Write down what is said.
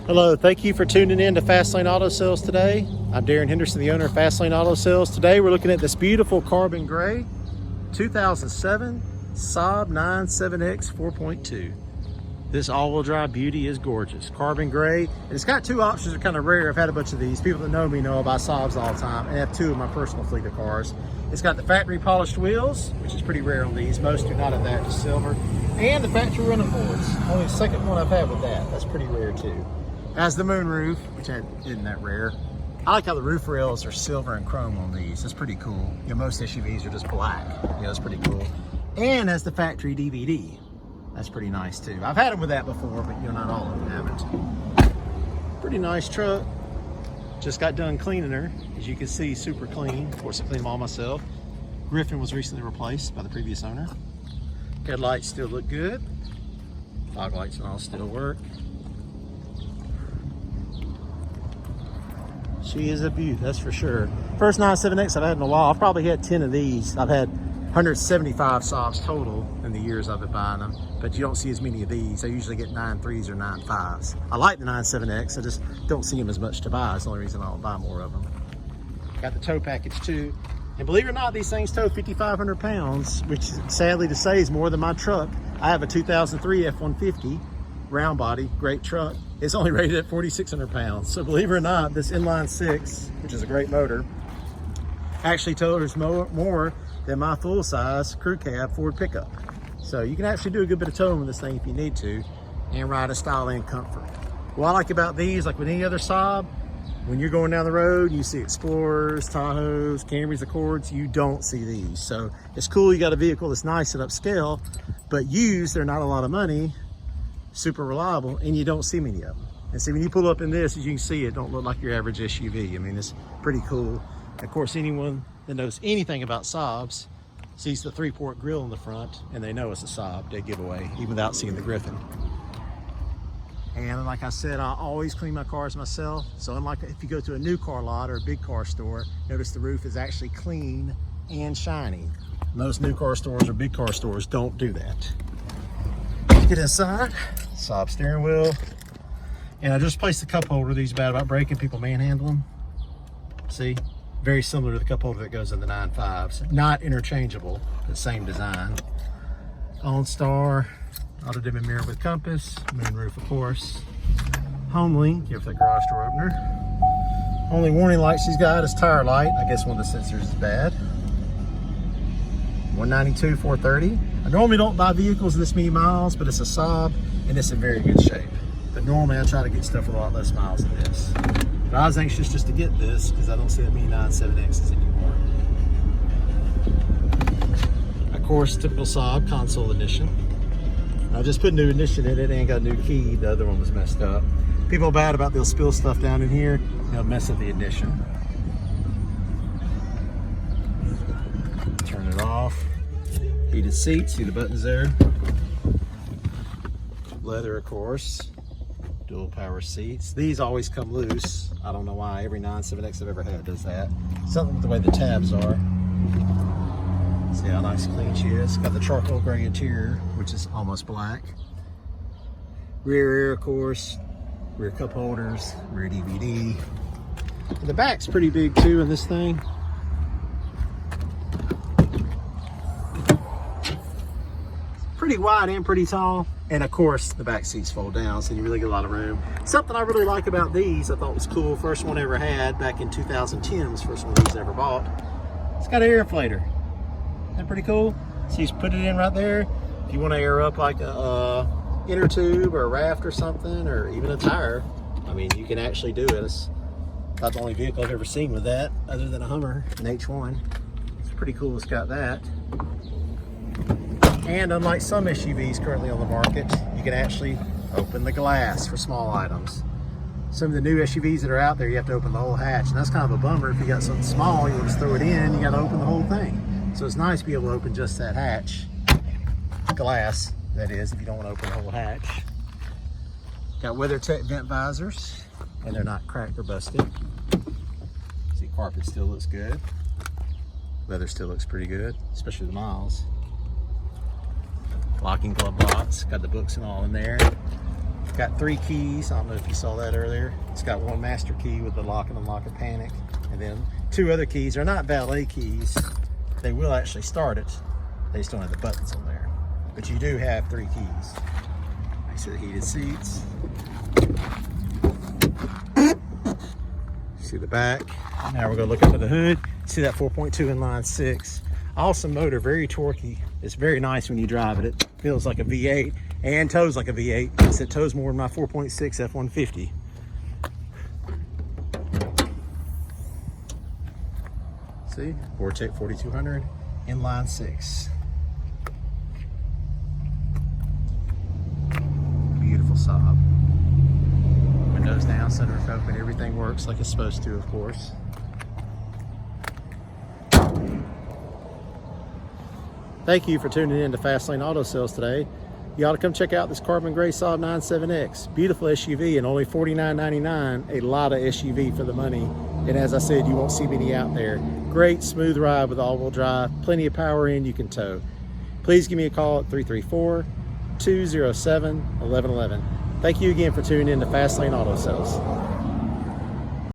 Hello, thank you for tuning in to Fastlane Auto Sales today. I'm Darren Henderson, the owner of Fastlane Auto Sales. Today we're looking at this beautiful carbon gray 2007 Saab 97X 4.2. This all-wheel drive beauty is gorgeous. Carbon gray. And it's got two options that are kind of rare. I've had a bunch of these. People that know me know I buy Saabs all the time. I have two of my personal fleet of cars. It's got the factory polished wheels, which is pretty rare on these. Most do not have that, just silver. And the factory running boards. Only the second one I've had with that. That's pretty rare too. Has the moonroof, which isn't that rare. I like how the roof rails are silver and chrome on these. That's pretty cool. You know, most SUVs are just black. You know, it's pretty cool. And has the factory DVD. That's pretty nice too. I've had them with that before, but you know, not all of them haven't. Pretty nice truck. Just got done cleaning her. As you can see, super clean. Of course, I cleaned them all myself. Griffin was recently replaced by the previous owner. Headlights still look good. Fog lights and all still work. She is a beaut, that's for sure. First 97X I've had in a while. I've probably had 10 of these. I've had 175 Saabs total in the years I've been buying them, but you don't see as many of these. I usually get 9.3s or 9.5s. I like the 97X, I just don't see them as much to buy. It's the only reason I don't buy more of them. Got the tow package too. And believe it or not, these things tow 5,500 pounds, which sadly to say is more than my truck. I have a 2003 F-150, round body, great truck. It's only rated at 4,600 pounds. So believe it or not, this inline six, which is a great motor, actually tows more than my full-size crew cab Ford pickup. So you can actually do a good bit of towing with this thing if you need to, and ride in style and comfort. What I like about these, like with any other Saab, when you're going down the road, you see Explorers, Tahoes, Camrys, Accords, you don't see these. So it's cool you got a vehicle that's nice and upscale, but used, they're not a lot of money, super reliable, and you don't see many of them. And see, when you pull up in this, as you can see, it don't look like your average SUV. I mean, it's pretty cool. Of course, anyone that knows anything about Saabs sees the 3-port grill in the front, and they know it's a Saab, dead giveaway, even without seeing the Griffin. And like I said, I always clean my cars myself. So unlike if you go to a new car lot or a big car store, notice the roof is actually clean and shiny. Most new car stores or big car stores don't do that. Get inside, Saab steering wheel. And I just placed the cup holder. These are bad about breaking, people manhandle them. See, very similar to the cup holder that goes in the 9.5s. Not interchangeable, but same design. OnStar, auto dimming mirror with compass, moonroof of course. HomeLink, give the garage door opener. Only warning light she's got is tire light. I guess one of the sensors is bad. 192, 430. I normally don't buy vehicles this many miles, but it's a Saab and it's in very good shape. But normally I try to get stuff with a lot less miles than this. But I was anxious just to get this because I don't see that many 97Xs anymore. Of course, typical Saab console ignition. I just put new ignition in it and got a new key. The other one was messed up. People are bad about they'll spill stuff down in here. They'll mess up the ignition. Turn it off. Heated seats, see the buttons there. Leather, of course. Dual power seats. These always come loose. I don't know why. Every 97X I've ever had does that. Something with the way the tabs are. See how nice and clean she is. Got the charcoal gray interior, which is almost black. Rear air, of course. Rear cup holders. Rear DVD. And the back's pretty big too in this thing. Pretty wide and pretty tall. And of course, the back seats fold down, so you really get a lot of room. Something I really like about these, I thought was cool. First one I ever had back in 2010 was the first one these I ever bought. It's got an air inflator. Isn't that pretty cool? So you just put it in right there. If you want to air up like a inner tube or a raft or something, or even a tire, I mean, you can actually do it. It's not the only vehicle I've ever seen with that, other than a Hummer, an H1. It's pretty cool it's got that. And unlike some SUVs currently on the market, you can actually open the glass for small items. Some of the new SUVs that are out there, you have to open the whole hatch, and that's kind of a bummer. If you got something small, you just throw it in, you got to open the whole thing. So it's nice to be able to open just that hatch. Glass, that is, if you don't want to open the whole hatch. Got WeatherTech vent visors, and they're not cracked or busted. See, carpet still looks good. Leather still looks pretty good, especially the miles. Locking glove box, got the books and all in there. Got 3 keys. I don't know if you saw that earlier. It's got 1 master key with the lock and unlock and panic. And then 2 other keys. They're not valet keys. They will actually start it. They just don't have the buttons on there. But you do have 3 keys. Nice set of heated seats. See the back. Now we're gonna look under the hood. See that 4.2 inline 6. Awesome motor, very torquey. It's very nice when you drive it. It feels like a V8 and tows like a V8. It tows more than my 4.6 F-150. See, Vortec 4200, inline 6. Beautiful Saab. Windows down, sunroof open, everything works like it's supposed to, of course. Thank you for tuning in to Fastlane Auto Sales today. You ought to come check out this carbon gray Saab 97X. Beautiful SUV and only $49.99. A lot of SUV for the money. And as I said, you won't see many out there. Great smooth ride with all-wheel drive. Plenty of power in, you can tow. Please give me a call at 334-207-1111. Thank you again for tuning in to Fastlane Auto Sales.